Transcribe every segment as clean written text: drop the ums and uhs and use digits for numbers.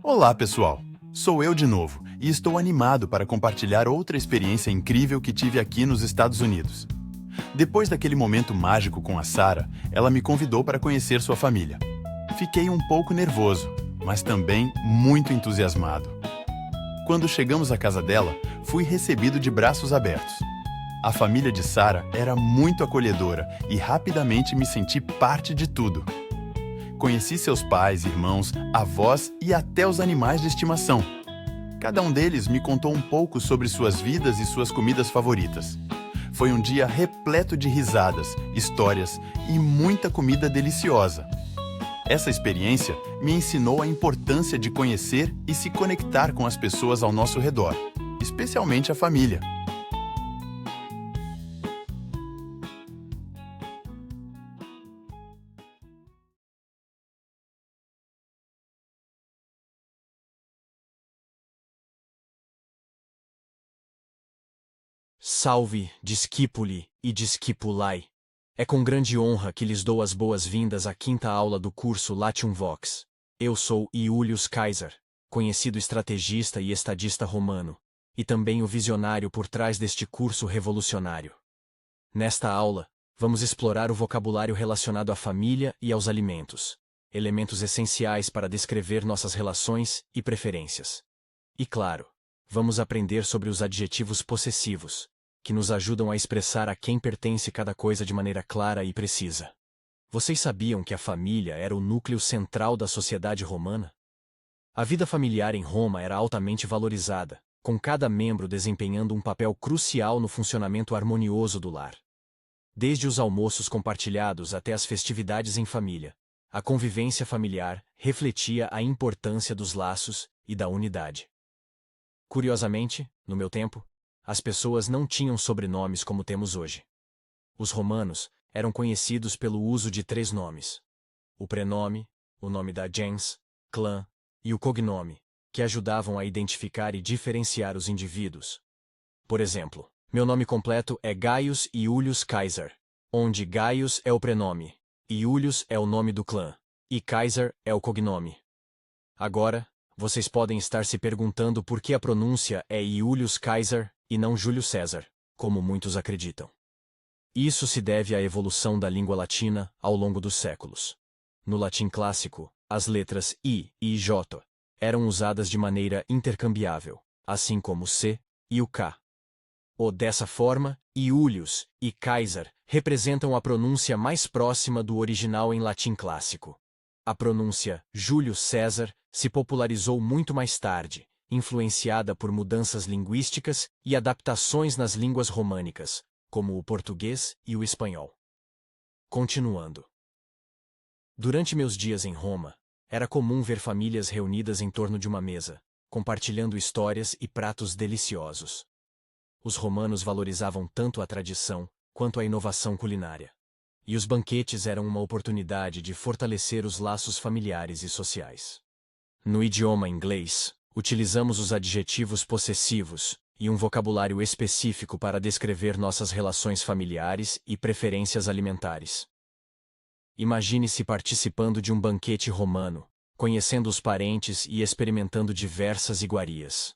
Olá, pessoal! Sou eu de novo e estou animado para compartilhar outra experiência incrível que tive aqui nos Estados Unidos. Depois daquele momento mágico com a Sarah, ela me convidou para conhecer sua família. Fiquei um pouco nervoso, mas também muito entusiasmado. Quando chegamos à casa dela, fui recebido de braços abertos. A família de Sarah era muito acolhedora e rapidamente me senti parte de tudo. Conheci seus pais, irmãos, avós e até os animais de estimação. Cada um deles me contou um pouco sobre suas vidas e suas comidas favoritas. Foi um dia repleto de risadas, histórias e muita comida deliciosa. Essa experiência me ensinou a importância de conhecer e se conectar com as pessoas ao nosso redor, especialmente a família. Salve, discípuli e discipulae. É com grande honra que lhes dou as boas-vindas à quinta aula do curso Latium Vox. Eu sou Iulius Caesar, conhecido estrategista e estadista romano, e também o visionário por trás deste curso revolucionário. Nesta aula, vamos explorar o vocabulário relacionado à família e aos alimentos, elementos essenciais para descrever nossas relações e preferências. E claro, vamos aprender sobre os adjetivos possessivos, que nos ajudam a expressar a quem pertence cada coisa de maneira clara e precisa. Vocês sabiam que a família era o núcleo central da sociedade romana? A vida familiar em Roma era altamente valorizada, com cada membro desempenhando um papel crucial no funcionamento harmonioso do lar. Desde os almoços compartilhados até as festividades em família, a convivência familiar refletia a importância dos laços e da unidade. Curiosamente, no meu tempo, as pessoas não tinham sobrenomes como temos hoje. Os romanos eram conhecidos pelo uso de 3 nomes: o prenome, o nome da gens, clã, e o cognome, que ajudavam a identificar e diferenciar os indivíduos. Por exemplo, meu nome completo é Gaius Iulius Caesar, onde Gaius é o prenome, Iulius é o nome do clã, e Caesar é o cognome. Agora, vocês podem estar se perguntando por que a pronúncia é Iulius Caesar e não Júlio César, como muitos acreditam. Isso se deve à evolução da língua latina ao longo dos séculos. No latim clássico, as letras I e J eram usadas de maneira intercambiável, assim como o C e o K. Dessa forma, Iulius e Caesar representam a pronúncia mais próxima do original em latim clássico. A pronúncia Júlio César se popularizou muito mais tarde, influenciada por mudanças linguísticas e adaptações nas línguas românicas, como o português e o espanhol. Continuando. Durante meus dias em Roma, era comum ver famílias reunidas em torno de uma mesa, compartilhando histórias e pratos deliciosos. Os romanos valorizavam tanto a tradição quanto a inovação culinária. E os banquetes eram uma oportunidade de fortalecer os laços familiares e sociais. No idioma inglês, utilizamos os adjetivos possessivos e um vocabulário específico para descrever nossas relações familiares e preferências alimentares. Imagine-se participando de um banquete romano, conhecendo os parentes e experimentando diversas iguarias.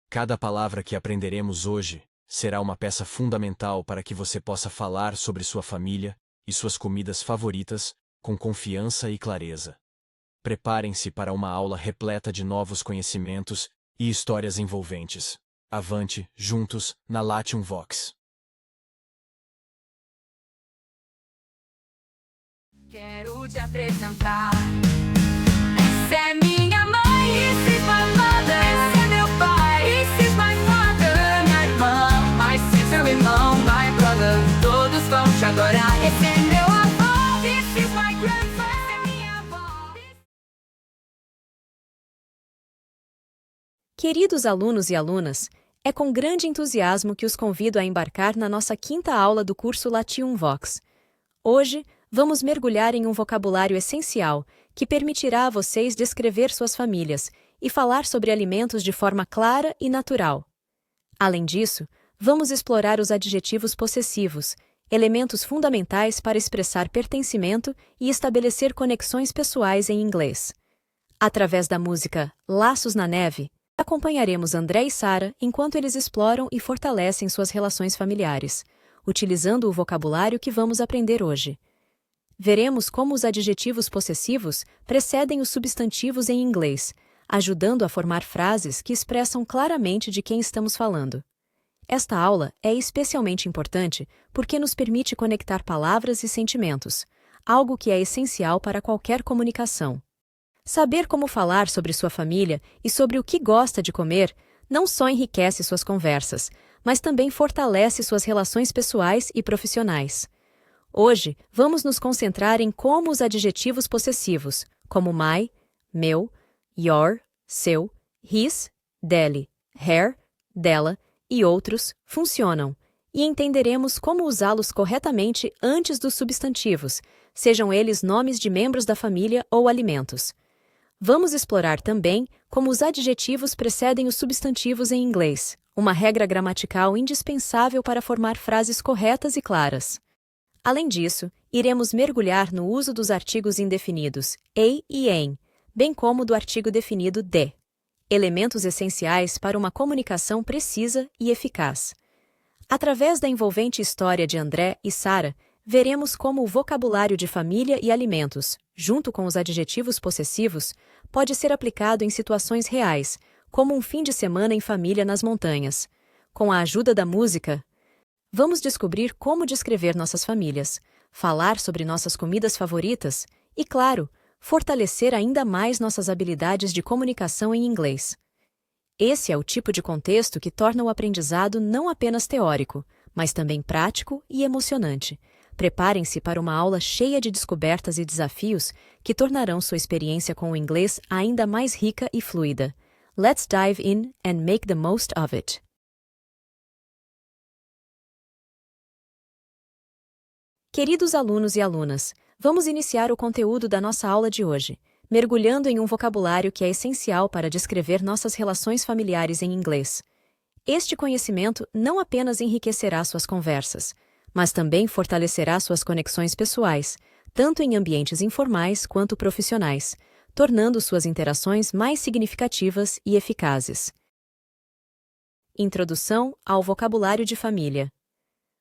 Cada palavra que aprenderemos hoje será uma peça fundamental para que você possa falar sobre sua família e suas comidas favoritas com confiança e clareza. Preparem-se para uma aula repleta de novos conhecimentos e histórias envolventes. Avante, juntos, na Latium Vox. Quero te apresentar. Essa é minha mãe, esse is my mother. Esse é meu pai, esse is my mother. Minha irmã, my sister, meu irmão, my brother. Todos vão te adorar. Esse é meu avô, this is my grandpa. Essa é minha avó. Queridos alunos e alunas, é com grande entusiasmo que os convido a embarcar na nossa quinta aula do curso Latium Vox. Hoje, vamos mergulhar em um vocabulário essencial que permitirá a vocês descrever suas famílias e falar sobre alimentos de forma clara e natural. Além disso, vamos explorar os adjetivos possessivos elementos fundamentais para expressar pertencimento e estabelecer conexões pessoais em inglês. Através da música Laços na Neve, acompanharemos André e Sara enquanto eles exploram e fortalecem suas relações familiares, utilizando o vocabulário que vamos aprender hoje. Veremos como os adjetivos possessivos precedem os substantivos em inglês, ajudando a formar frases que expressam claramente de quem estamos falando. Esta aula é especialmente importante porque nos permite conectar palavras e sentimentos, algo que é essencial para qualquer comunicação. Saber como falar sobre sua família e sobre o que gosta de comer não só enriquece suas conversas, mas também fortalece suas relações pessoais e profissionais. Hoje, vamos nos concentrar em como os adjetivos possessivos, como my, meu, your, seu, his, dele, her, dela e outros, funcionam, e entenderemos como usá-los corretamente antes dos substantivos, sejam eles nomes de membros da família ou alimentos. Vamos explorar também como os adjetivos precedem os substantivos em inglês, uma regra gramatical indispensável para formar frases corretas e claras. Além disso, iremos mergulhar no uso dos artigos indefinidos e em, bem como do artigo definido de, elementos essenciais para uma comunicação precisa e eficaz. Através da envolvente história de André e Sara, veremos como o vocabulário de família e alimentos, junto com os adjetivos possessivos, pode ser aplicado em situações reais, como um fim de semana em família nas montanhas. Com a ajuda da música, vamos descobrir como descrever nossas famílias, falar sobre nossas comidas favoritas e, claro, fortalecer ainda mais nossas habilidades de comunicação em inglês. Esse é o tipo de contexto que torna o aprendizado não apenas teórico, mas também prático e emocionante. Preparem-se para uma aula cheia de descobertas e desafios que tornarão sua experiência com o inglês ainda mais rica e fluida. Let's dive in and make the most of it. Queridos alunos e alunas, vamos iniciar o conteúdo da nossa aula de hoje, mergulhando em um vocabulário que é essencial para descrever nossas relações familiares em inglês. Este conhecimento não apenas enriquecerá suas conversas, mas também fortalecerá suas conexões pessoais, tanto em ambientes informais quanto profissionais, tornando suas interações mais significativas e eficazes. Introdução ao vocabulário de família.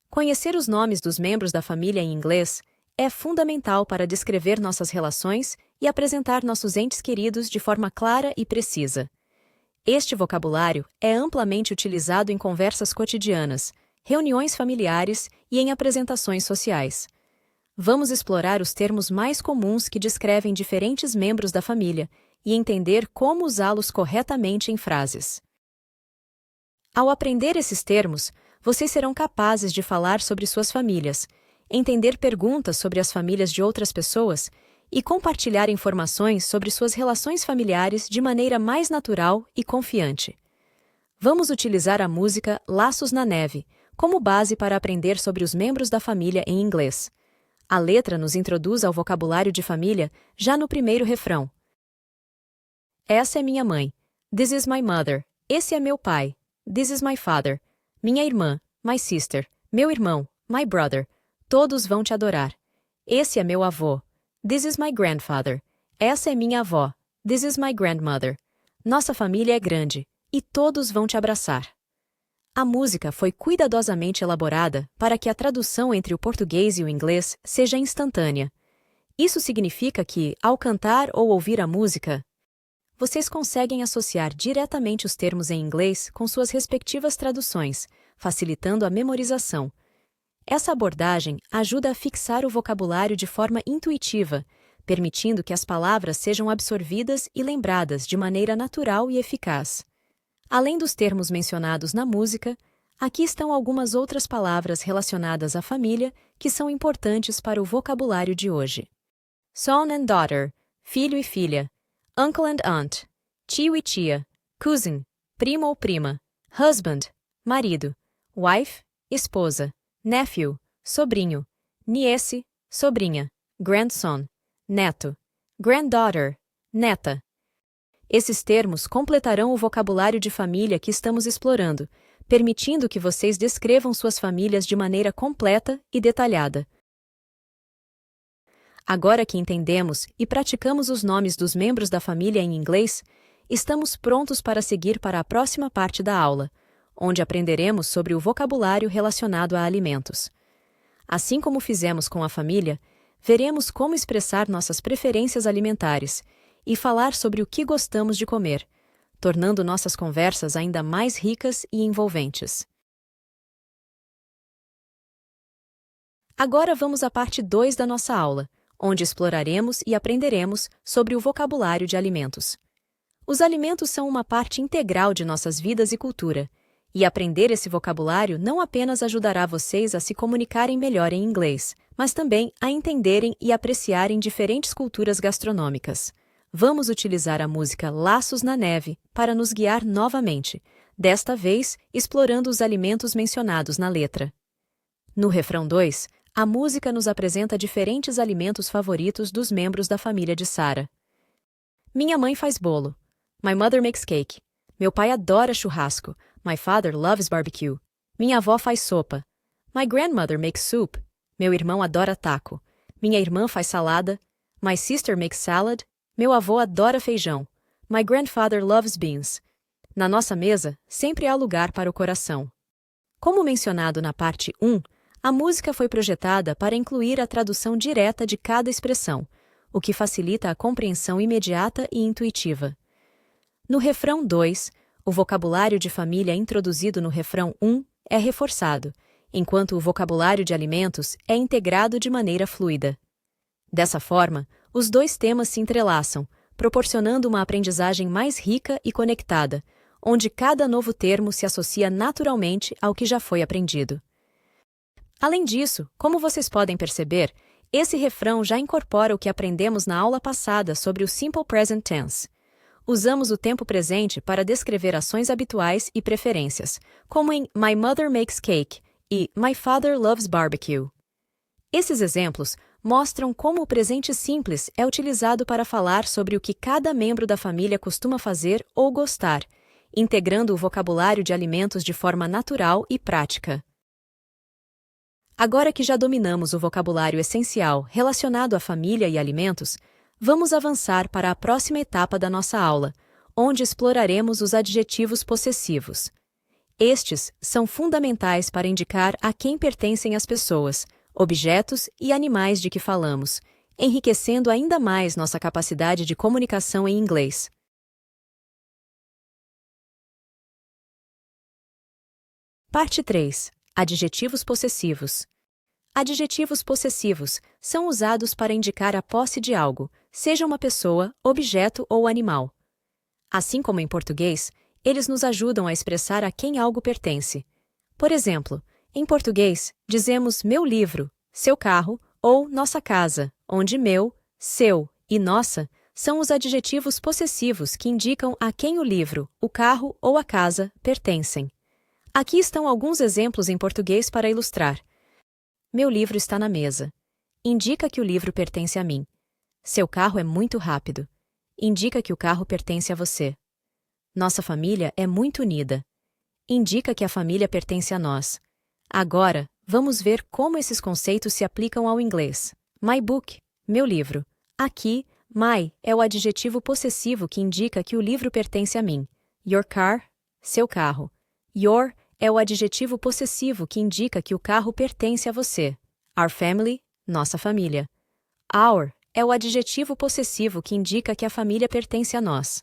Conhecer os nomes dos membros da família em inglês é fundamental para descrever nossas relações e apresentar nossos entes queridos de forma clara e precisa. Este vocabulário é amplamente utilizado em conversas cotidianas, reuniões familiares e em apresentações sociais. Vamos explorar os termos mais comuns que descrevem diferentes membros da família e entender como usá-los corretamente em frases. Ao aprender esses termos, vocês serão capazes de falar sobre suas famílias, entender perguntas sobre as famílias de outras pessoas e compartilhar informações sobre suas relações familiares de maneira mais natural e confiante. Vamos utilizar a música Laços na Neve como base para aprender sobre os membros da família em inglês. A letra nos introduz ao vocabulário de família já no primeiro refrão. Essa é minha mãe. This is my mother. Esse é meu pai. This is my father. Minha irmã, my sister. Meu irmão, my brother. Todos vão te adorar. Esse é meu avô. This is my grandfather. Essa é minha avó. This is my grandmother. Nossa família é grande, e todos vão te abraçar. A música foi cuidadosamente elaborada para que a tradução entre o português e o inglês seja instantânea. Isso significa que, ao cantar ou ouvir a música, vocês conseguem associar diretamente os termos em inglês com suas respectivas traduções, facilitando a memorização. Essa abordagem ajuda a fixar o vocabulário de forma intuitiva, permitindo que as palavras sejam absorvidas e lembradas de maneira natural e eficaz. Além dos termos mencionados na música, aqui estão algumas outras palavras relacionadas à família que são importantes para o vocabulário de hoje. Son and daughter, filho e filha. Uncle and aunt, tio e tia. Cousin, primo ou prima. Husband, marido. Wife, esposa. Nephew, sobrinho. Niece, sobrinha. Grandson, neto. Granddaughter, neta. Esses termos completarão o vocabulário de família que estamos explorando, permitindo que vocês descrevam suas famílias de maneira completa e detalhada. Agora que entendemos e praticamos os nomes dos membros da família em inglês, estamos prontos para seguir para a próxima parte da aula, onde aprenderemos sobre o vocabulário relacionado a alimentos. Assim como fizemos com a família, veremos como expressar nossas preferências alimentares e falar sobre o que gostamos de comer, tornando nossas conversas ainda mais ricas e envolventes. Agora vamos à parte 2 da nossa aula, onde exploraremos e aprenderemos sobre o vocabulário de alimentos. Os alimentos são uma parte integral de nossas vidas e cultura, e aprender esse vocabulário não apenas ajudará vocês a se comunicarem melhor em inglês, mas também a entenderem e apreciarem diferentes culturas gastronômicas. Vamos utilizar a música Laços na Neve para nos guiar novamente, desta vez explorando os alimentos mencionados na letra. No refrão 2, a música nos apresenta diferentes alimentos favoritos dos membros da família de Sarah. Minha mãe faz bolo. My mother makes cake. Meu pai adora churrasco. My father loves barbecue. Minha avó faz sopa. My grandmother makes soup. Meu irmão adora taco. Minha irmã faz salada. My sister makes salad. Meu avô adora feijão. My grandfather loves beans. Na nossa mesa, sempre há lugar para o coração. Como mencionado na parte 1, a música foi projetada para incluir a tradução direta de cada expressão, o que facilita a compreensão imediata e intuitiva. No refrão 2, o vocabulário de família introduzido no refrão 1 é reforçado, enquanto o vocabulário de alimentos é integrado de maneira fluida. Dessa forma, os dois temas se entrelaçam, proporcionando uma aprendizagem mais rica e conectada, onde cada novo termo se associa naturalmente ao que já foi aprendido. Além disso, como vocês podem perceber, esse refrão já incorpora o que aprendemos na aula passada sobre o Simple Present Tense. Usamos o tempo presente para descrever ações habituais e preferências, como em My mother makes cake e My father loves barbecue. Esses exemplos mostram como o presente simples é utilizado para falar sobre o que cada membro da família costuma fazer ou gostar, integrando o vocabulário de alimentos de forma natural e prática. Agora que já dominamos o vocabulário essencial relacionado à família e alimentos, vamos avançar para a próxima etapa da nossa aula, onde exploraremos os adjetivos possessivos. Estes são fundamentais para indicar a quem pertencem as pessoas, objetos e animais de que falamos, enriquecendo ainda mais nossa capacidade de comunicação em inglês. Parte 3. Adjetivos possessivos. Adjetivos possessivos são usados para indicar a posse de algo, seja uma pessoa, objeto ou animal. Assim como em português, eles nos ajudam a expressar a quem algo pertence. Por exemplo, em português, dizemos meu livro, seu carro ou nossa casa, onde meu, seu e nossa são os adjetivos possessivos que indicam a quem o livro, o carro ou a casa pertencem. Aqui estão alguns exemplos em português para ilustrar. Meu livro está na mesa. Indica que o livro pertence a mim. Seu carro é muito rápido. Indica que o carro pertence a você. Nossa família é muito unida. Indica que a família pertence a nós. Agora, vamos ver como esses conceitos se aplicam ao inglês. My book, meu livro. Aqui, my é o adjetivo possessivo que indica que o livro pertence a mim. Your car, seu carro. Your é o adjetivo possessivo que indica que o carro pertence a você. Our family, nossa família. Our é o adjetivo possessivo que indica que a família pertence a nós.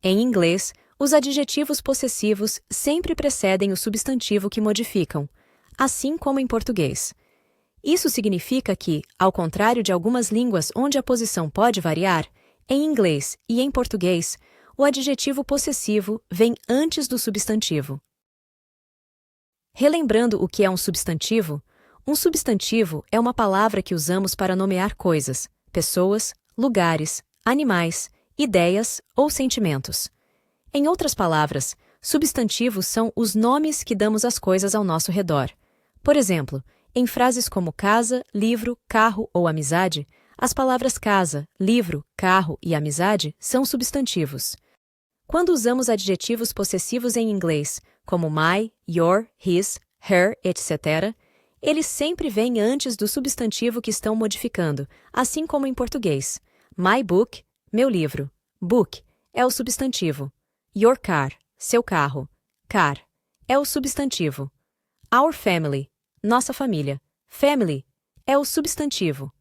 Em inglês, os adjetivos possessivos sempre precedem o substantivo que modificam, assim como em português. Isso significa que, ao contrário de algumas línguas onde a posição pode variar, em inglês e em português, o adjetivo possessivo vem antes do substantivo. Relembrando o que é um substantivo é uma palavra que usamos para nomear coisas, pessoas, lugares, animais, ideias ou sentimentos. Em outras palavras, substantivos são os nomes que damos às coisas ao nosso redor. Por exemplo, em frases como casa, livro, carro ou amizade, as palavras casa, livro, carro e amizade são substantivos. Quando usamos adjetivos possessivos em inglês, como my, your, his, her, etc., eles sempre vêm antes do substantivo que estão modificando, assim como em português. My book, meu livro. Book é o substantivo. Your car, seu carro. Car é o substantivo. Our family, nossa família. Family é o substantivo.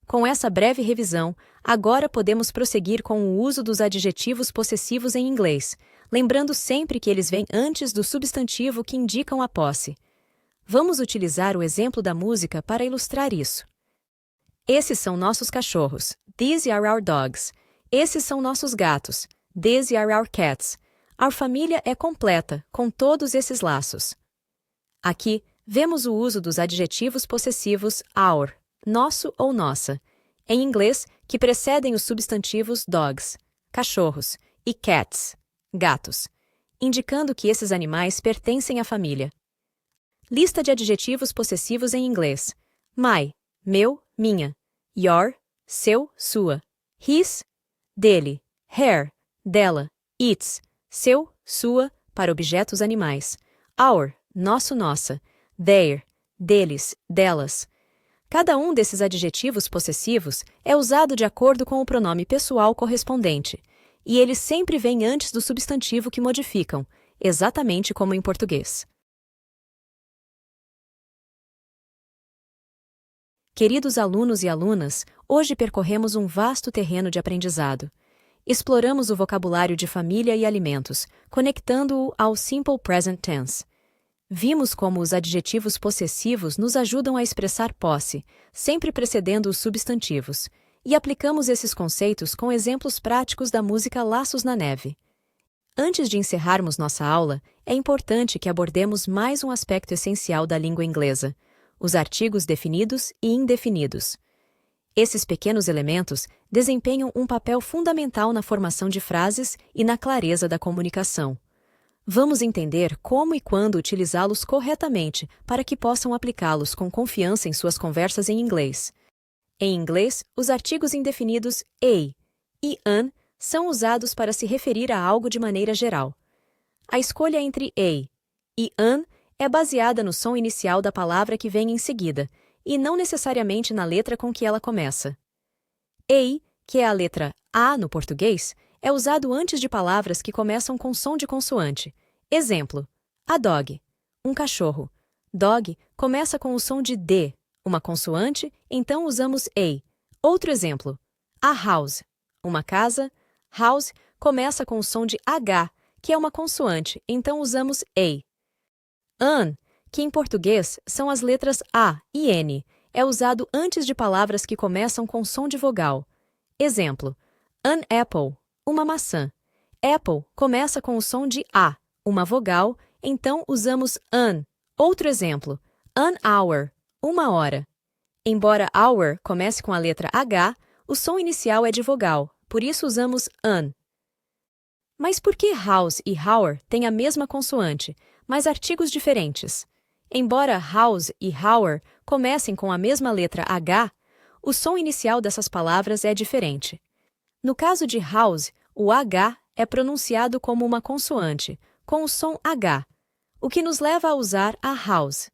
Com essa breve revisão, agora podemos prosseguir com o uso dos adjetivos possessivos em inglês, lembrando sempre que eles vêm antes do substantivo que indicam a posse. Vamos utilizar o exemplo da música para ilustrar isso. Esses são nossos cachorros. These are our dogs. Esses são nossos gatos. These are our cats. Our família é completa, com todos esses laços. Aqui, vemos o uso dos adjetivos possessivos our, nosso ou nossa, em inglês, que precedem os substantivos dogs, cachorros, e cats, gatos, indicando que esses animais pertencem à família. Lista de adjetivos possessivos em inglês. My, meu, minha. Your, seu, sua. His, dele. Her, dela. Its, seu, sua, para objetos animais. Our, nosso, nossa. Their, deles, delas. Cada um desses adjetivos possessivos é usado de acordo com o pronome pessoal correspondente, e eles sempre vêm antes do substantivo que modificam, exatamente como em português. Queridos alunos e alunas, hoje percorremos um vasto terreno de aprendizado. Exploramos o vocabulário de família e alimentos, conectando-o ao Simple Present Tense. Vimos como os adjetivos possessivos nos ajudam a expressar posse, sempre precedendo os substantivos, e aplicamos esses conceitos com exemplos práticos da música Laços na Neve. Antes de encerrarmos nossa aula, é importante que abordemos mais um aspecto essencial da língua inglesa: os artigos definidos e indefinidos. Esses pequenos elementos desempenham um papel fundamental na formação de frases e na clareza da comunicação. Vamos entender como e quando utilizá-los corretamente para que possam aplicá-los com confiança em suas conversas em inglês. Em inglês, os artigos indefinidos a e an são usados para se referir a algo de maneira geral. A escolha entre a e an é baseada no som inicial da palavra que vem em seguida, e não necessariamente na letra com que ela começa. A, que é a letra A no português, é usado antes de palavras que começam com som de consoante. Exemplo: a dog, um cachorro. Dog começa com o som de D, uma consoante, então usamos a. Outro exemplo: a house, uma casa. House começa com o som de H, que é uma consoante, então usamos a. An, que em português são as letras A e N, é usado antes de palavras que começam com som de vogal. Exemplo: an apple, uma maçã. Apple começa com o som de A, uma vogal, então usamos an. Outro exemplo: an hour, uma hora. Embora hour comece com a letra H, o som inicial é de vogal, por isso usamos an. Mas por que house e hour têm a mesma consoante, mas artigos diferentes? Embora house e hour comecem com a mesma letra H, o som inicial dessas palavras é diferente. No caso de house, o H é pronunciado como uma consoante, com o som H, o que nos leva a usar a house.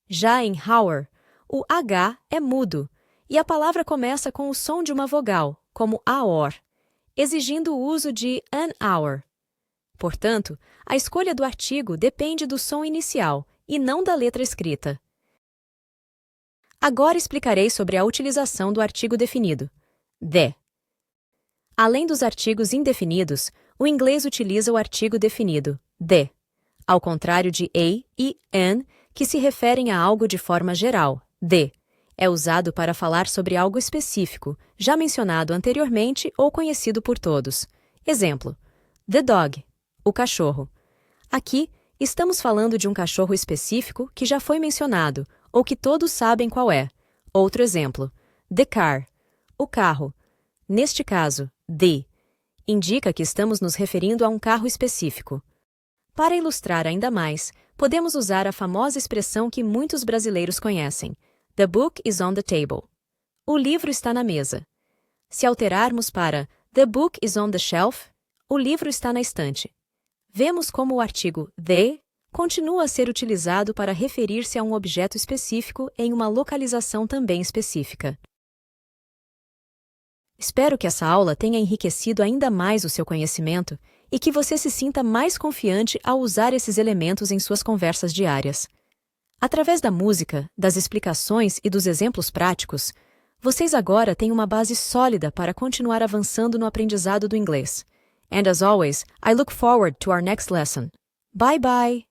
Já em hour, o H é mudo, e a palavra começa com o som de uma vogal, como aor, exigindo o uso de an hour. Portanto, a escolha do artigo depende do som inicial e não da letra escrita. Agora explicarei sobre a utilização do artigo definido, the. Além dos artigos indefinidos, o inglês utiliza o artigo definido, the, ao contrário de a e an, que se referem a algo de forma geral. The é usado para falar sobre algo específico, já mencionado anteriormente ou conhecido por todos. Exemplo: the dog, o cachorro. Aqui, estamos falando de um cachorro específico que já foi mencionado, ou que todos sabem qual é. Outro exemplo: the car, o carro. Neste caso, the indica que estamos nos referindo a um carro específico. Para ilustrar ainda mais, podemos usar a famosa expressão que muitos brasileiros conhecem: the book is on the table. O livro está na mesa. Se alterarmos para the book is on the shelf, O livro está na estante. Vemos como o artigo they continua a ser utilizado para referir-se a um objeto específico em uma localização também específica. Espero que essa aula tenha enriquecido ainda mais o seu conhecimento e que você se sinta mais confiante ao usar esses elementos em suas conversas diárias. Através da música, das explicações e dos exemplos práticos, vocês agora têm uma base sólida para continuar avançando no aprendizado do inglês. And as always, I look forward to our next lesson. Bye bye!